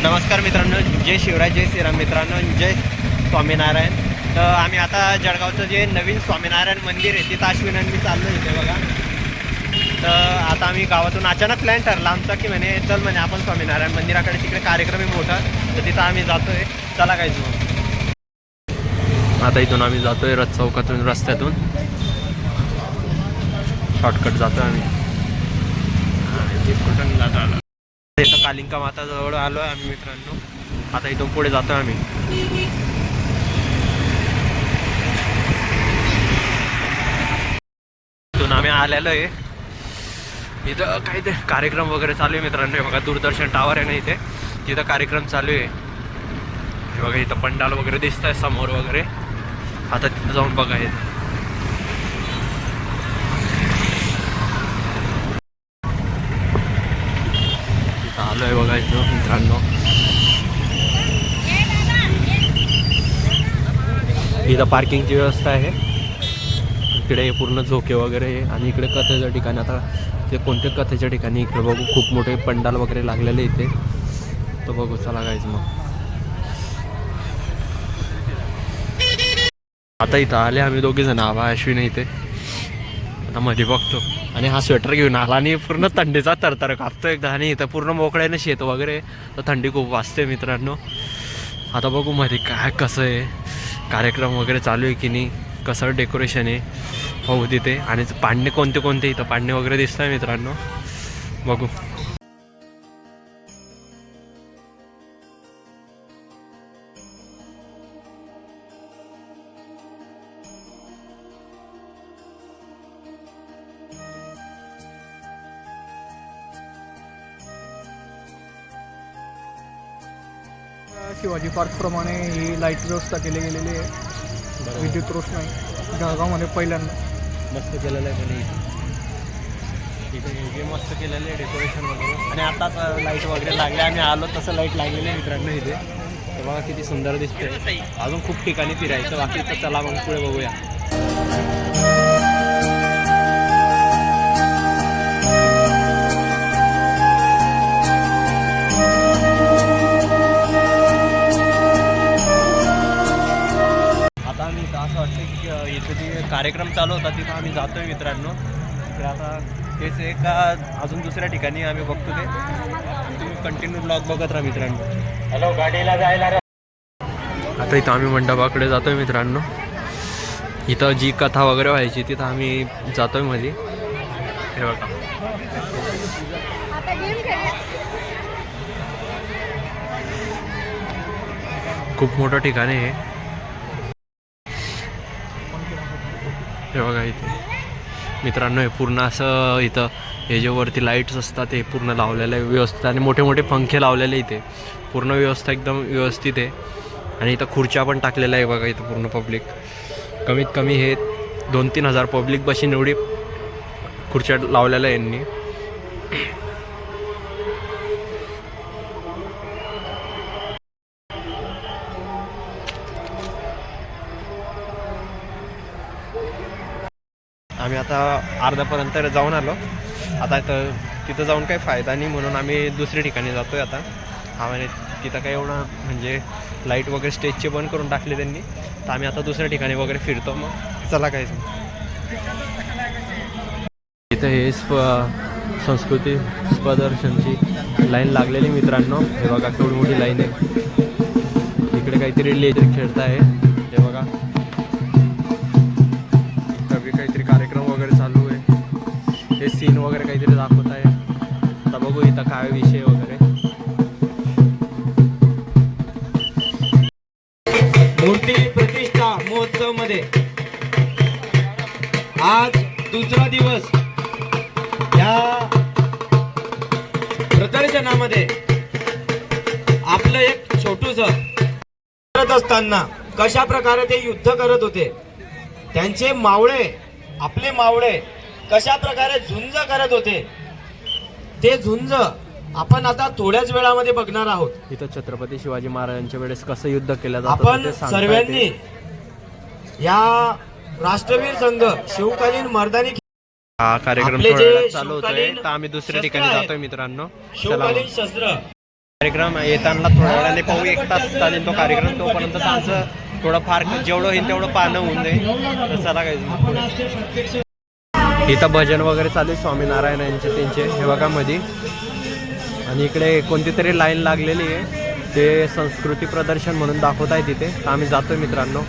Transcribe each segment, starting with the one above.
नमस्कार मित्रांनो, जय शिवराय, जय श्रीराम मित्रांनो, जय स्वामीनारायण. तर आम्ही आता जळगावचं जे नवीन स्वामीनारायण मंदिर आहे तिथं अश्विन मी चाललो इथे बघा. तर आता आम्ही गावातून अचानक प्लॅन ठरला आमचा की म्हणे चल म्हणे आपण स्वामीनारायण मंदिराकडे, तिकडे कार्यक्रम आहे मोठा, तर तिथं आम्ही जातोय. चला काय मग. आता इथून आम्ही जातोय रथ चौकातून, रस्त्यातून शॉर्टकट जातोय आम्ही. इथं कालिंका माता जवळ आलो आहे आम्ही मित्रांनो. आता इथून पुढे जातोय आम्ही. इथून आम्ही आलेलो आहे. इथं काही ते कार्यक्रम वगैरे चालू आहे मित्रांनो. बघा दूरदर्शन टावर आहे ना इथे, तिथं कार्यक्रम चालू आहे. बघा इथं पंडाल वगैरे दिसत आहे समोर वगैरे. आता तिथं जाऊन बघा. आलो आहे बघा इथं मित्रांनो. इथं पार्किंगची व्यवस्था आहे. इकडे पूर्ण झोके वगैरे आहे आणि इकडे कथेच्या ठिकाणी, आता ते कोणत्या कथेच्या ठिकाणी इकडे बघू खूप मोठे पंडाल वगैरे लागलेले इथे. तर बघू चला गायचं मग. आता इथं आले आम्ही दोघे जण, आबा अश्विन इथे. आता मध्ये बघतो आणि हा स्वेटर घेऊन आला आणि पूर्ण थंडीचा तरतर कापतो एकदा. आणि इथं पूर्ण मोकळ्याने शेत वगैरे, तर थंडी खूप वाजते मित्रांनो. आता बघू मध्ये काय कसं आहे, कार्यक्रम वगैरे चालू आहे की नाही, कसं डेकोरेशन आहे हो तिथे. आणि पाळणे कोणते कोणते इथं पाळणे वगैरे दिसत आहे मित्रांनो. बघू. शिवाजी पार्कप्रमाणे ही लाईट व्यवस्था केली गेलेली आहे. विद्युत रोषणाई जळगावमध्ये पहिल्यांदा मस्त केलेलं आहे. पण इथे मस्त केलेलं आहे डेकोरेशन वगैरे. आणि आताच लाईट वगैरे लागले, आम्ही आलो तसं लाईट लागलेली आहे मित्रांनो इथे. तर बघा किती सुंदर दिसते. अजून खूप ठिकाणी फिरायचं बाकी, तर चला मग पुढे बघूया. असं वाटतं की इथे जे कार्यक्रम चालू होता तिथं आम्ही जातोय मित्रांनो. तर आता तेच आहे का अजून दुसऱ्या ठिकाणी आम्ही बघतो ते. तुम्ही कंटिन्यू ब्लॉग बघत राहा मित्रांनो. हॅलो, गाडीला जायला. आता इथं आम्ही मंडपाकडे जातोय मित्रांनो. इथं जी कथा वगैरे व्हायची तिथं आम्ही जातोय मध्ये. हे बघा खूप मोठं ठिकाण आहे. हे बघा इथे मित्रांनो, हे पूर्ण असं इथं हे जे वरती लाईट्स असतात ते पूर्ण लावलेलं आहे व्यवस्थित. आणि मोठे मोठे पंखे लावलेले इथे. पूर्ण व्यवस्था एकदम व्यवस्थित आहे. आणि इथं खुर्च्या पण टाकलेल्या आहे बघा. इथं पूर्ण पब्लिक, कमीत कमी हे 2-3 हजार पब्लिक बशीन एवढी खुर्च्या लावलेल्या आहे यांनी. आम्ही आता अर्ध्यापर्यंत जाऊन आलो. आता तिथं जाऊन काही फायदा नाही म्हणून आम्ही दुसऱ्या ठिकाणी जातोय आता. आम्हाला तिथं काही एवढं म्हणजे लाईट वगैरे स्टेजचे बंद करून टाकले त्यांनी. तर आम्ही आता दुसऱ्या ठिकाणी वगैरे फिरतो. मग चला काय. इथं हे संस्कृती प्रदर्शनची लाईन लागलेली मित्रांनो. हे बघा केवढी मोठी लाईन आहे. इकडे काहीतरी लेझर खेळत आहे. हे बघा काहीतरी कार्यक्रम वगैरे चालू आहे. हे सीन वगैरे काहीतरी दाखवत आहे. आता बघू इथं काय विषय वगैरे. मूर्ती प्रतिष्ठा महोत्सव मध्ये आज दुसरा दिवस. या प्रदर्शनामध्ये आपलं एक छोटूस करत असताना कशा प्रकारे ते युद्ध करत होते, त्यांचे मावळे, आपले मावळे कशा प्रकारे झुंज करत होते, ते झुंज आपण आता थोड्याच वेळामध्ये बघणार आहोत. इथं छत्रपती शिवाजी महाराजांच्या वेळेस कसं युद्ध केलं जातं आपण सर्वांनी या राष्ट्रवीर संघ शिवकालीन मर्दानी हा कार्यक्रम आपले थोड्या वेळात जे चालू होतोय. तर आम्ही दुसऱ्या ठिकाणी जातोय मित्रांनो. चला शिवकालीन शस्त्र कार्यक्रम येताना थोड्या वेळाने पाहू, 1 तास चालेल तो कार्यक्रम. तोपर्यंत आमचं थोडं फार जेवढं होईल तेवढं पाहणं होऊन जाईल. तर चला काय, इथं भजन वगैरे चालू आहे स्वामीनारायण यांचे त्यांचे हे बघा मध्ये. आणि इकडे कोणती तरी लाईन लागलेली आहे, ते संस्कृती प्रदर्शन म्हणून दाखवत आहे तिथे. तर आम्ही जातोय मित्रांनो,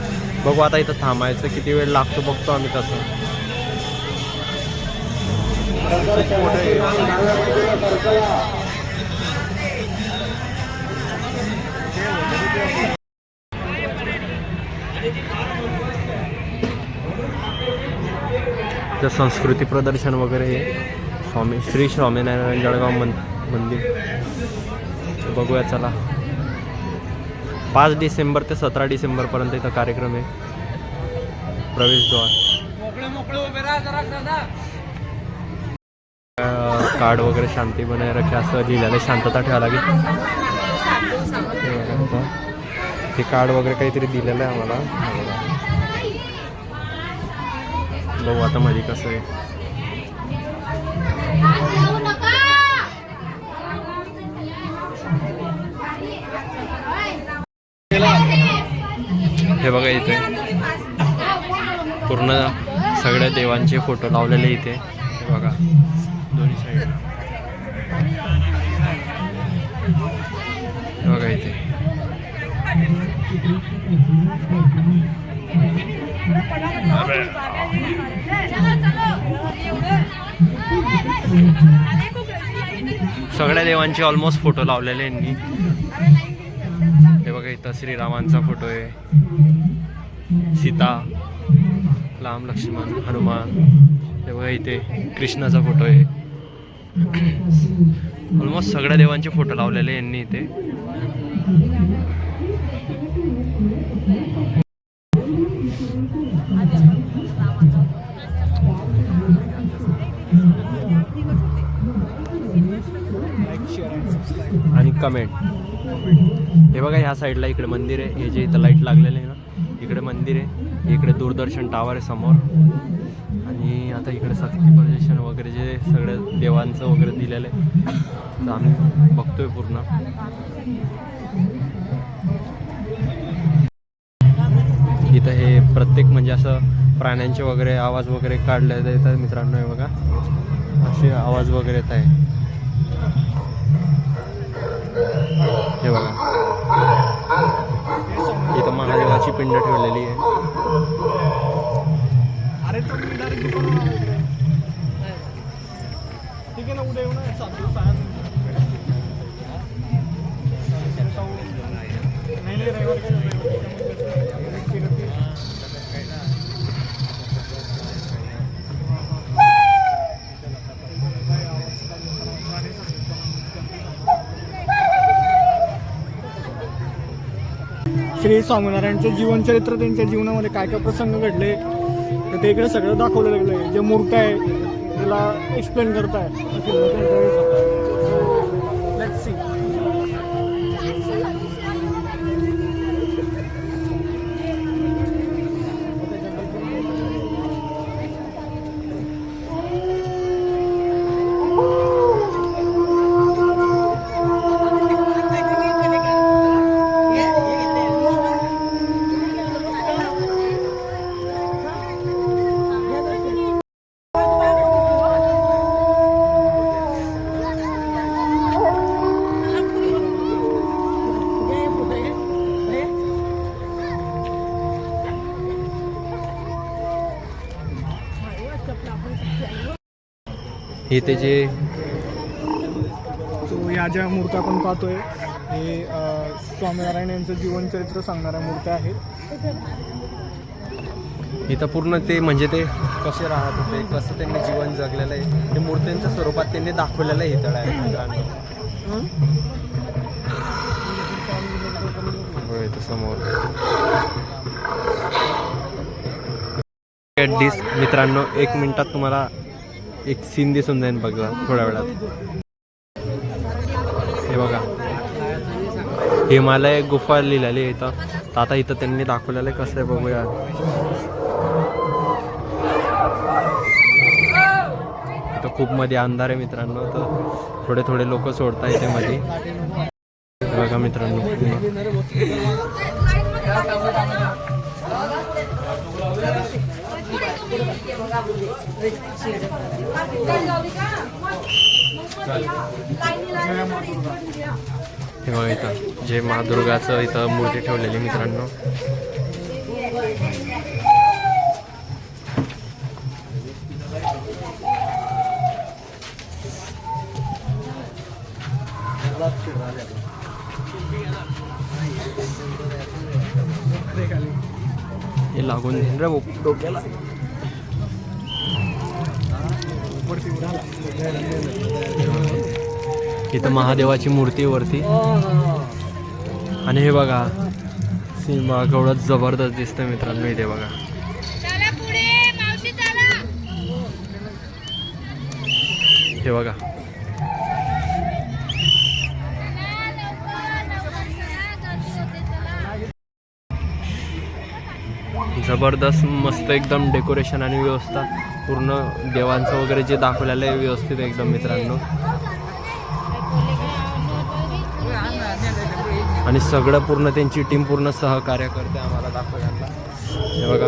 बघू आता इथं थांबायचं किती वेळ लागतो बघतो आम्ही तसं. तर संस्कृती प्रदर्शन वगैरे आहे, श्री स्वामीनारायण जळगाव मंदिर. बघूया चला. 5 डिसेंबर ते 17 डिसेंबरपर्यंत इथं कार्यक्रम आहे. प्रवेशद्वार कार्ड वगैरे शांती बनाए रखे असं लिहिलेलं, शांतता ठेवा लागेल. हे कार्ड वगैरे काहीतरी दिलेलं आहे आम्हाला. बघू आता मध्ये कसं आहे. हे बघा इथे पूर्ण सगळ्या देवांचे फोटो लावलेले इथे. हे बघा दोन्ही साईड. हे बघा इथे सगळ्या देवांचे ऑलमोस्ट फोटो लावलेले यांनी. हे बघा इथं श्रीरामांचा फोटो आहे, सीता, राम, लक्ष्मण, हनुमान. हे बघा इथे कृष्णाचा फोटो आहे. ऑलमोस्ट सगळ्या देवांचे फोटो लावलेले यांनी इथे. आणि कमेंट. हे बघा ह्या साईडला इकडे मंदिर आहे, हे जे इथं लाईट लागलेले आहे ना, इकडे मंदिर आहे. इकडे दूरदर्शन टावर आहे समोर. आणि आता इकडे शक्ती प्रदर्शन वगैरे जे सगळं देवांचं वगैरे दिलेलं आहे, तर आम्ही बघतोय पूर्ण. इथं हे प्रत्येक म्हणजे असं प्राण्यांचे वगैरे आवाज वगैरे काढले येतात मित्रांनो. हे बघा असे आवाज वगैरे येत आहे. हे बघा इथं महादेवाची पिंड ठेवलेली आहे. अरे तो मी डायरेक्ट ठीक आहे ना, उद्या येऊ ना. नाही रविवार श्री स्वामीनारायणचं जीवनचरित्र, त्यांच्या जीवनामध्ये काय काय प्रसंग घडले तर ते इकडे सगळं दाखवलं आहे. जे मूर्त्या आहे त्याला एक्सप्लेन करताय. Let's see. इथे जे या ज्या मूर्त्या आपण पाहतोय हे स्वामीनारायण यांचं जीवनचरित्र सांगणाऱ्या मूर्त्या आहेत. इथं पूर्ण ते म्हणजे ते कसे राहत होते, कसं त्यांनी जीवन जगलेलं आहे ते मूर्तींच्या स्वरूपात त्यांनी दाखवलेलं आहे इथं आहे मित्रांनो. इथं समोर मित्रांनो 1 मिनिटात तुम्हाला एक सीन दिसून जाईल बघा थोड्या वेळात. हे बघा हिमालय गुफा लिहिलेली आहे इथं. तर आता इथं त्यांनी दाखवलेलं आहे कसं आहे बघूया. इथं खूप मध्ये अंधार आहे मित्रांनो, तर थोडे थोडे लोक सोडता इथे मध्ये. बघा मित्रांनो हे बघा इथं जे मा दुर्गाचं इथं मूर्ती ठेवलेली मित्रांनो. हे लागून देईन रे डोक्याला. इथं महादेवाची मूर्ती वरती आणि हे बघा सिनेमा केवढं जबरदस्त दिसतंय मित्रांनो. इथे बघा हे बघा जबरदस्त मस्त एकदम डेकोरेशन आणि व्यवस्था पूर्ण देवांचं वगैरे जे दाखवलेलं आहे व्यवस्थित एकदम मित्रांनो. आणि सगळं पूर्ण त्यांची टीम पूर्ण सहकार्य करते आम्हाला दाखवायला. हे बघा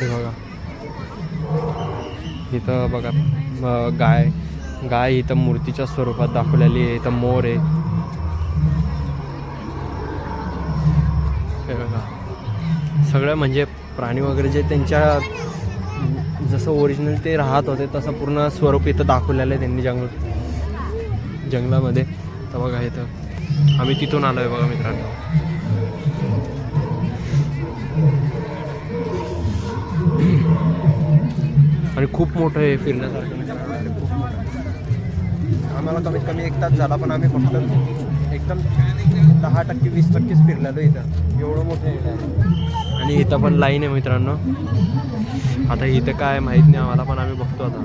हे बघा इथं बघा गाय इथं मूर्तीच्या स्वरूपात दाखवलेली आहे. इथं मोर आहे. हे बघा सगळं म्हणजे प्राणी वगैरे जे त्यांच्या जसं ओरिजिनल ते राहत होते तसं पूर्ण स्वरूप इथं दाखवलेलं आहे त्यांनी जंगलामध्ये. तर बघा इथं आम्ही तिथून आलो आहे बघा मित्रांनो. आणि खूप मोठं आहे फिरण्यासारखं मित्रांनो. खूप मोठं आम्हाला कमीत कमी 1 तास झाला पण आम्ही फक्त एकदम 10% 20%च फिरलेलो इथं. एवढं मोठं आहे. आणि इथं पण लाईन आहे मित्रांनो. आता इथं काय माहीत नाही आम्हाला पण आम्ही बघतो आता.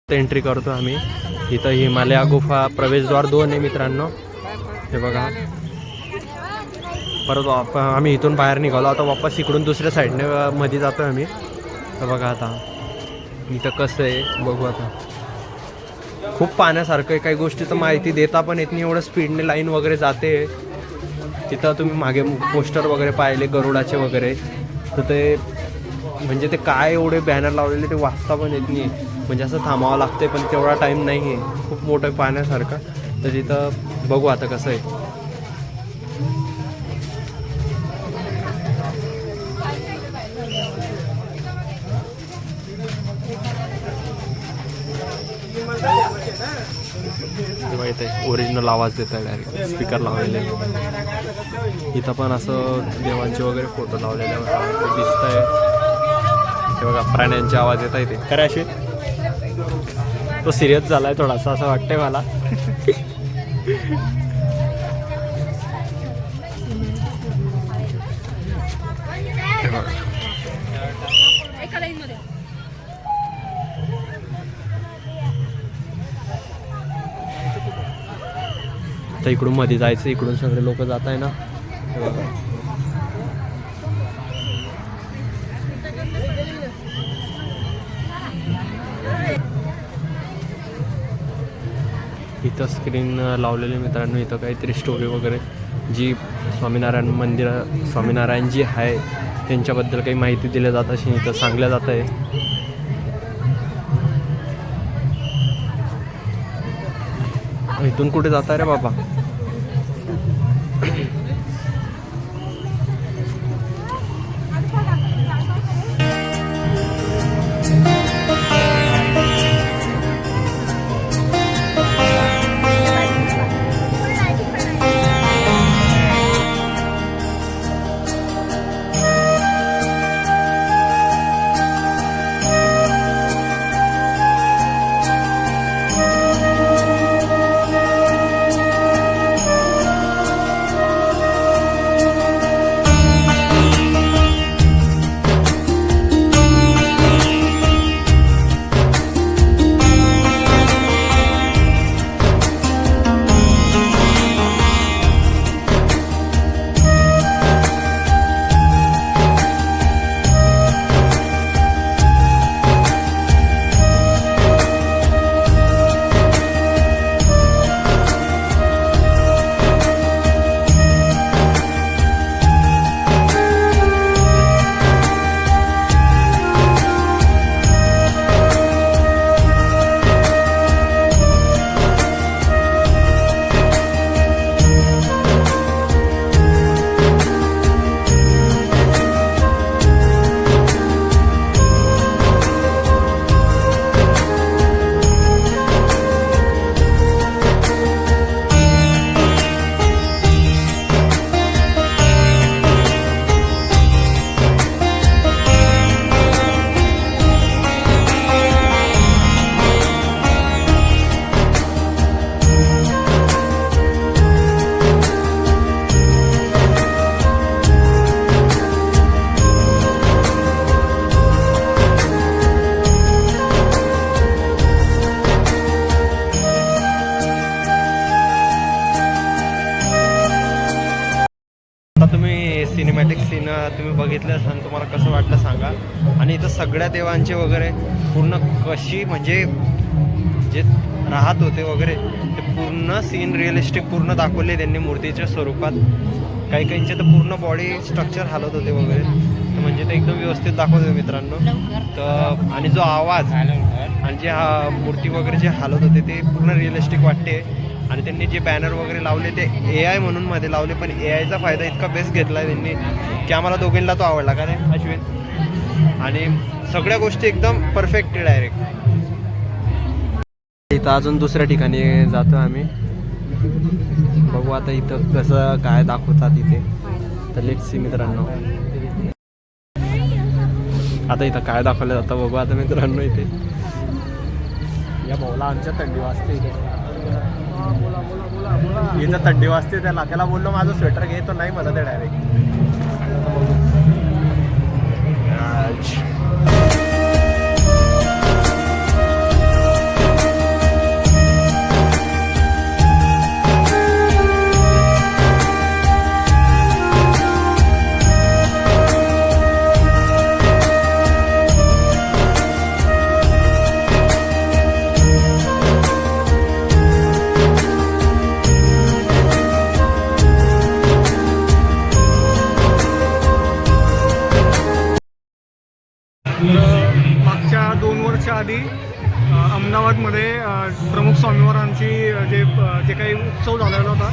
एंट्री करतो आम्ही. इथं हिमालया गुफा प्रवेशद्वार 2 आहे मित्रांनो. हे बघा परत आम्ही इथून बाहेर निघालो आता वापस इकडून दुसऱ्या साईडने मध्ये जातो आम्ही. तर बघा आता इथं कसं आहे बघू आता. खूप पाहण्यासारखं आहे. काही गोष्टीचं माहिती देता पण येत नाही एवढं स्पीडने लाईन वगैरे जाते. तिथं तुम्ही मागे पोस्टर वगैरे पाहिले गरुडाचे वगैरे तर ते म्हणजे ते काय एवढे बॅनर लावलेले ते वाचता पण येत नाही. म्हणजे असं थांबावं लागते पण तेवढा टाईम नाही आहे. खूप मोठं पाहण्यासारखं. तर तिथं बघू आता कसं आहे. तेव्हा इथे ओरिजिनल आवाज देत आहे डायरेक्ट स्पीकर लावलेले. इथं पण असं देवांचे वगैरे फोटो लावलेले दिसत आहे. ते बघा प्राण्यांचे आवाज येत आहे. ते खरं असे तो सिरियस झाला आहे थोडासा असं वाटतंय मला. आता इकडून मध्ये जायचं. इकडून सगळे लोक जात आहे ना. इथं स्क्रीन लावलेली मित्रांनो. इथं काहीतरी स्टोरी वगैरे जी स्वामीनारायण जी आहे त्यांच्याबद्दल काही माहिती दिल्या जात अशी इथं सांगल्या जात आहे. इथून कुठे जाता रे बाबा. तुम्ही बघितलं असाल, तुम्हाला कसं वाटलं सांगा. आणि इथं सगळ्या देवांचे वगैरे पूर्ण कशी म्हणजे जे राहत होते वगैरे ते पूर्ण सीन रिअलिस्टिक पूर्ण दाखवले त्यांनी मूर्तीच्या स्वरूपात. काही काहींचे तर पूर्ण बॉडी स्ट्रक्चर हालत होते वगैरे, तर म्हणजे ते एकदम व्यवस्थित दाखवत होते मित्रांनो. तर आणि जो आवाज आणि जे हा मूर्ती वगैरे जे हालत होते ते पूर्ण रिअलिस्टिक वाटते. आणि त्यांनी जे बॅनर वगैरे लावले ते AI म्हणून मध्ये लावले, पण AIचा फायदा इतका बेस्ट घेतला आहे त्यांनी की आम्हाला दोघींना तो आवडला का रे अश्विन. आणि सगळ्या गोष्टी एकदम परफेक्ट डायरेक्ट. इथं अजून दुसऱ्या ठिकाणी जातो आम्ही, बघू आता इथं कसं काय दाखवतात इथे. तर लेट्स सी मित्रांनो, आता इथं काय दाखवलं जातं बघू आता मित्रांनो. इथे या भाऊला आमच्या थंडी वाजते इथं थंडी वाजते. त्याला बोललो माझं स्वेटर घे, तो नाही म्हणत आहे डायरेक्ट. मागच्या 2 वर्ष आधी अहमदाबादमध्ये प्रमुख स्वामीवारांची जे काही उत्सव झालेला होता,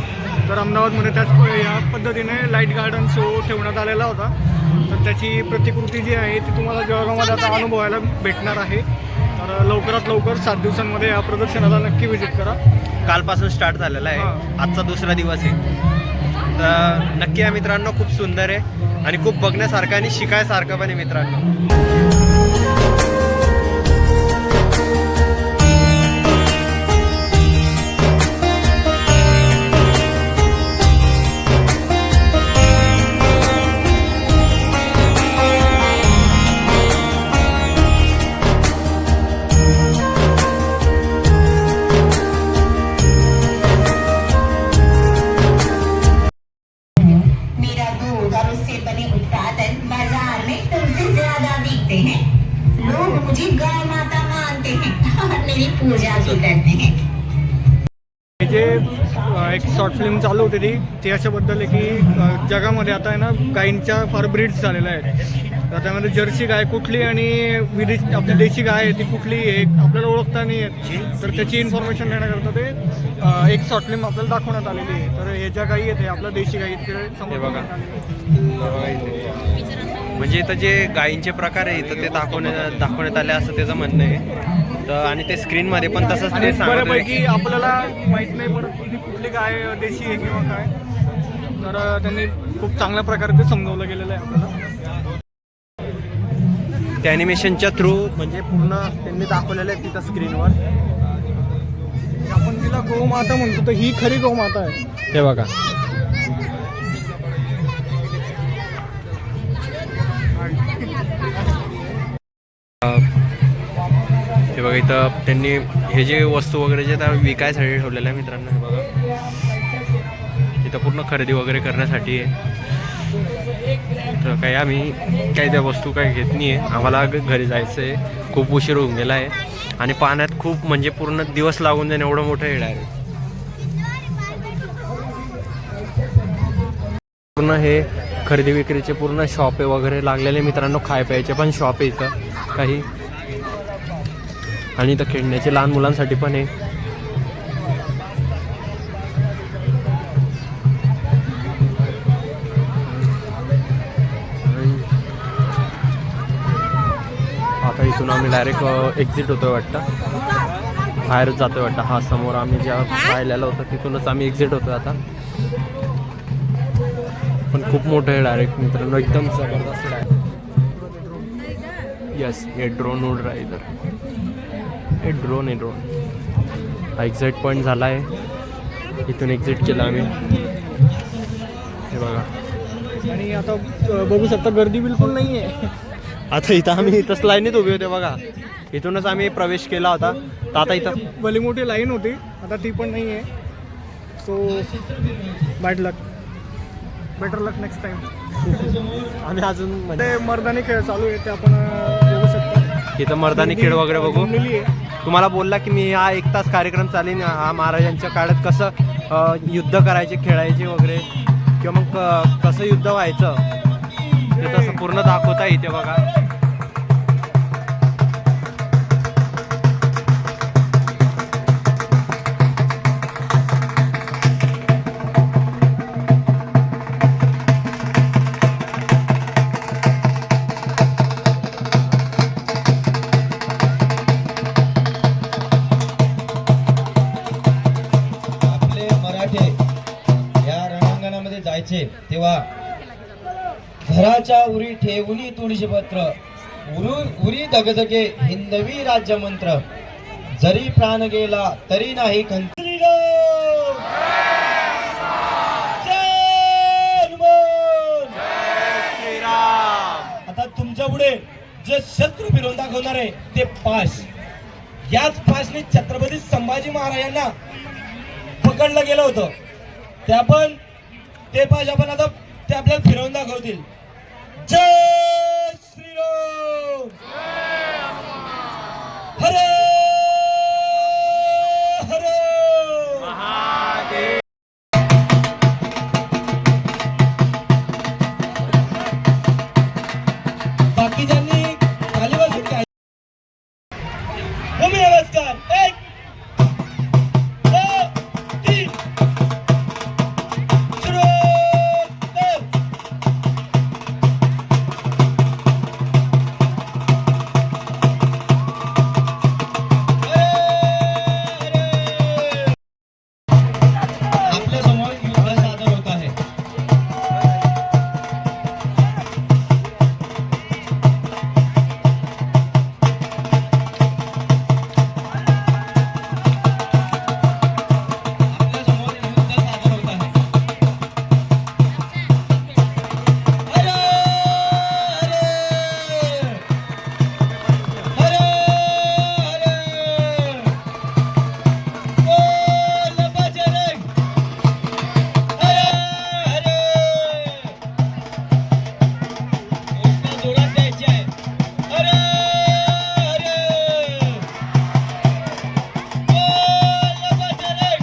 तर अहमदाबादमध्ये त्याच या पद्धतीने लाईट गार्डन शो ठेवण्यात आलेला होता. तर त्याची प्रतिकृती जी आहे ती तुम्हाला जळगावमध्ये आता अनुभवायला भेटणार आहे. तर लवकरात लवकर 7 दिवसांमध्ये या प्रदर्शनाला नक्की व्हिजिट करा. कालपासून स्टार्ट झालेला आहे, आजचा दुसरा दिवस आहे. तर नक्की आहे मित्रांनो, खूप सुंदर आहे आणि खूप बघण्यासारखं आणि शिकायसारखं पण आहे मित्रांनो. मुझे गाय माता मानते हैं और मेरी पूजा भी करते हैं. जे एक शॉर्ट फिल्म चालू होती ती अशाबद्दल आहे की जगामध्ये आता आहे ना गायींच्या फार ब्रीड्स झालेल्या आहेत. तर त्यामध्ये जर्सी गाय कुठली आणि आपली देशी गाय आहे ती कुठली आहे आपल्याला ओळखता नाही येत. तर त्याची इन्फॉर्मेशन देण्याकरता ते एक शॉर्ट फिल्म आपल्याला दाखवण्यात आलेली आहे. तर हे ज्या गायी आहेत आपल्या देशी गायी हे बघा. म्हणजे इथं जे गायींचे प्रकार आहे इथं ते दाखवण्यात आले असं त्याचं म्हणणं आहे. तर आणि ते स्क्रीनमध्ये पण तसंच ते सांगत बऱ्यापैकी आपल्याला माहीत नाही पडत की कुठली गाय देशी आहे किंवा काय. तर त्यांनी खूप चांगल्या प्रकारे ते समजवलं गेलेलं आहे आपल्याला. त्या ॲनिमेशनच्या थ्रू म्हणजे पूर्ण त्यांनी दाखवलेलं आहे तिथं स्क्रीनवर. आपण तिला गोमाता म्हणतो, तर ही खरी गोमाता आहे. हे बघा. हे बघा इथं त्यांनी हे जे वस्तू वगैरे जे त्या विकायसाठी ठेवलेलं आहे मित्रांनो. हे बघा इथं पूर्ण खरेदी वगैरे करण्यासाठी आहे. तर काही आम्ही काही त्या वस्तू काही घेत नाही आहे, आम्हाला घरी जायचं आहे. खूप उशीर होऊन गेला आहे आणि पाण्यात खूप म्हणजे पूर्ण दिवस लागून जाईन एवढं मोठं येणार आहे. पूर्ण हे खरेदी विक्रीचे पूर्ण शॉपे वगैरे लागलेले मित्रांनो. खाय प्यायचे पण शॉप आहे इथं काही. आणि इथं खेळण्याचे लहान मुलांसाठी पण आहे. आता इथून आम्ही डायरेक्ट एक्झिट होतोय वाटतं, बाहेरच जातोय वाटतं. हा समोर आम्ही ज्या पाहिलेलं होतं तिथूनच आम्ही एक्झिट होतोय आता. पण खूप मोठं आहे डायरेक्ट मित्रांनो, एकदम जबरदस्त आहे. यस, हे ड्रोन उड रहा है इधर. हे ड्रोन आहे, ड्रोन. हा एक्झिट पॉईंट झाला आहे, इथून एक्झिट केला आम्ही. हे बघा. आणि आता बघू शकता गर्दी बिलकुल नाही आहे. आता इथं आम्ही इथंच लाईनीत उभे होते बघा. इथूनच आम्ही प्रवेश केला होता. तर आता इथं भली मोठी लाईन होती, आता ती पण नाही आहे. सो बॅड लक, बेटर लक नेक्स्ट टाइम. आम्ही अजून म्हणजे ते मर्दानी खेळ चालू आहे ते आपण बघू शकतो. इथं मर्दानी खेळ वगैरे बघू. जमलेली आहे. तुम्हाला बोलला की मी हा 1 तास कार्यक्रम चालेन, हा महाराजांच्या काळात कसं युद्ध करायचे, खेळायचे वगैरे, किंवा मग कसं युद्ध व्हायचं ते तसं पूर्ण दाखवता येते बघा. आपले मराठे या रणांगणामध्ये जायचे तेव्हा घराच्या उरी ठेवली तुळशी पत्र, उरी दगदगे हिंदवी राज्यमंत्र, जरी प्राण गेला तरी नाही खंत. आता तुमच्या पुढे जे शस्त्र फिरवून दाखवणार आहे ते पाश. याच पाशने छत्रपती संभाजी महाराजांना पकडलं गेलं होतं. ते पाश आपण आता ते आपल्याला फिरवून दाखवतील. जय श्रीराम, हरे हरे महादेव. बाकीच्यांनी खाली बसून काय भूमी नमस्कार. 1 2 3 सुरू. आपल्या समोर युद्ध सादर होत आहे. आपल्या समोर युद्ध सादर होत आहे. हरे हरे हरे हरे बोल बजरंग. हरे हरे घोषणा जोरात द्यायची आहे. हरे हरे बोल बजरंग.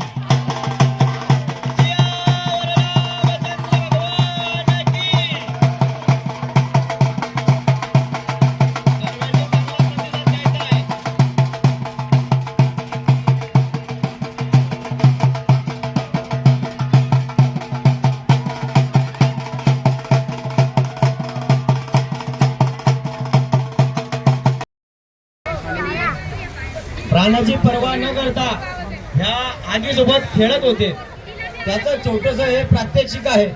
सियावर रामचंद्र भगवान की. सर्वांनी चांगला प्रतिसाद द्यायचा आहे. प्राणाची पर्वा न करता ह्या आगीसोबत खेळत होते. त्याचं छोटस हे प्रात्यक्षिक आहे.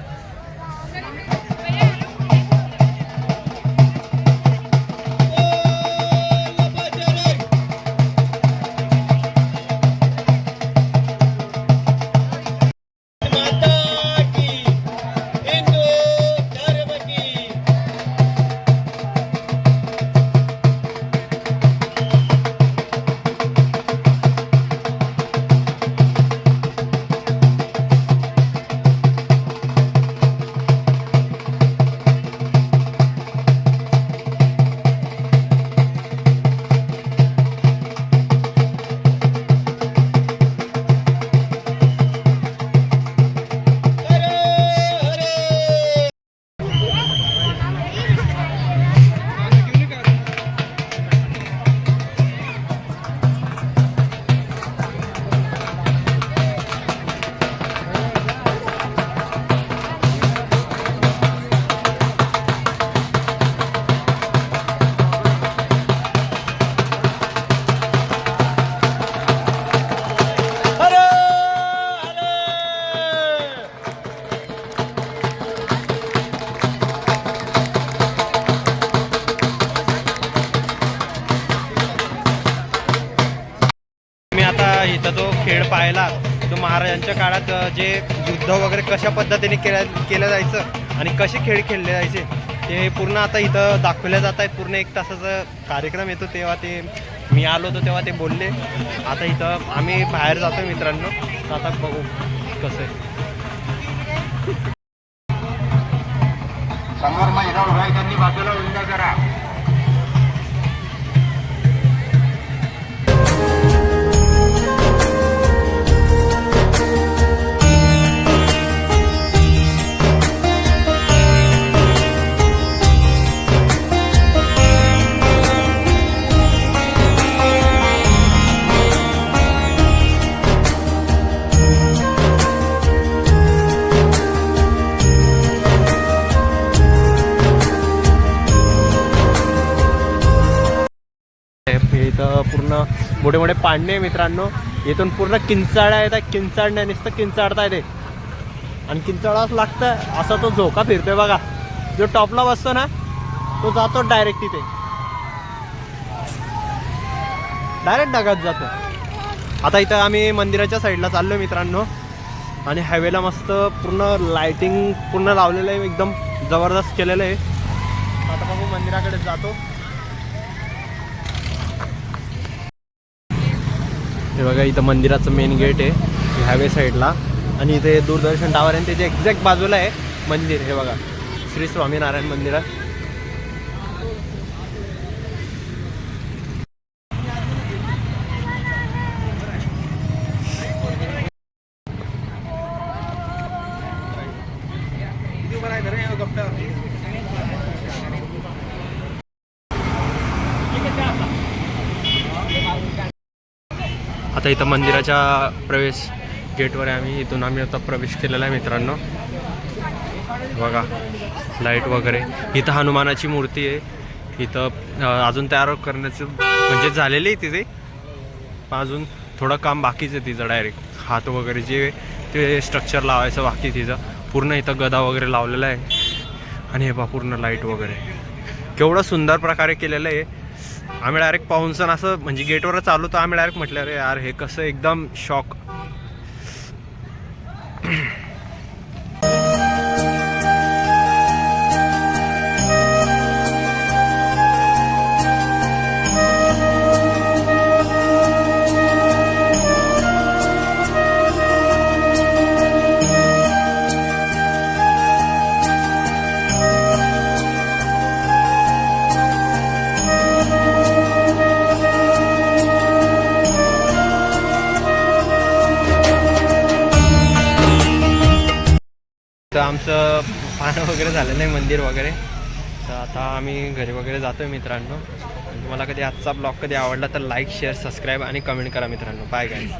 माता की, हिंदू धर्म की. इथं तो खेळ पाहायला तो महाराजांच्या काळात जे युद्ध वगैरे कशा पद्धतीने केलं जायचं आणि कसे खेळ खेळले जायचे ते पूर्ण आता इथं दाखवल्या जात आहेत. पूर्ण 1 तासाचा कार्यक्रम येतो तेव्हा ते मी आलो होतो तेव्हा ते बोलले. आता इथं आम्ही बाहेर जातो मित्रांनो, तर आता बघू कसं आहे. समोर महिला उभा आहे त्यांनी बाजूला उंदा करा. इथं पूर्ण मोठे मोठे पांडे मित्रांनो. इथून पूर्ण किंचाळ्या येतात, किंचाळण्या नुसतं किंचाळता येते आणि किंचाळाच लागतं. असा तो झोका फिरतोय बघा, जो टॉपला बसतो ना तो जातो डायरेक्ट तिथे, डायरेक्ट ढगात जातो. आता इथं आम्ही मंदिराच्या साईडला चाललो मित्रांनो आणि हायवेला मस्त पूर्ण लाइटिंग पूर्ण लावलेलं आहे, एकदम जबरदस्त केलेलं आहे. आता बघू मंदिराकडे जातो. हे बघा इथं मंदिराचं मेन गेट आहे हायवे साईडला आणि इथे दूरदर्शन टावर आहे, त्याच्या एक्झॅक्ट बाजूला आहे मंदिर. हे बघा श्री स्वामीनारायण मंदिर आहे. आता इथं मंदिराच्या प्रवेश गेटवर आहे आम्ही. इथून आम्ही आता प्रवेश केलेला आहे मित्रांनो. बघा लाईट वगैरे. इथं हनुमानाची मूर्ती आहे. इथं अजून तयार करण्याचं म्हणजे झालेली आहे तिथे, पण अजून थोडं काम बाकीच आहे तिचं. डायरेक्ट हात वगैरे जे ते स्ट्रक्चर लावायचं बाकी तिचं. पूर्ण इथं गदा वगैरे लावलेला आहे आणि हे पहा पूर्ण लाईट वगैरे केवढं सुंदर प्रकारे केलेलं आहे. आम्ही डायरेक्ट पाहून सण असं म्हणजे गेटवरच आलो तर आम्ही डायरेक्ट म्हटलं अरे यार हे कसं, एकदम शॉक. तर आमचं पाहणं वगैरे झालेलं आहे मंदिर वगैरे. तर आता आम्ही घरी वगैरे जातो आहे मित्रांनो. तुम्हाला कधी आजचा ब्लॉग कधी आवडला तर लाईक शेअर सबस्क्राईब आणि कमेंट करा मित्रांनो. Bye guys.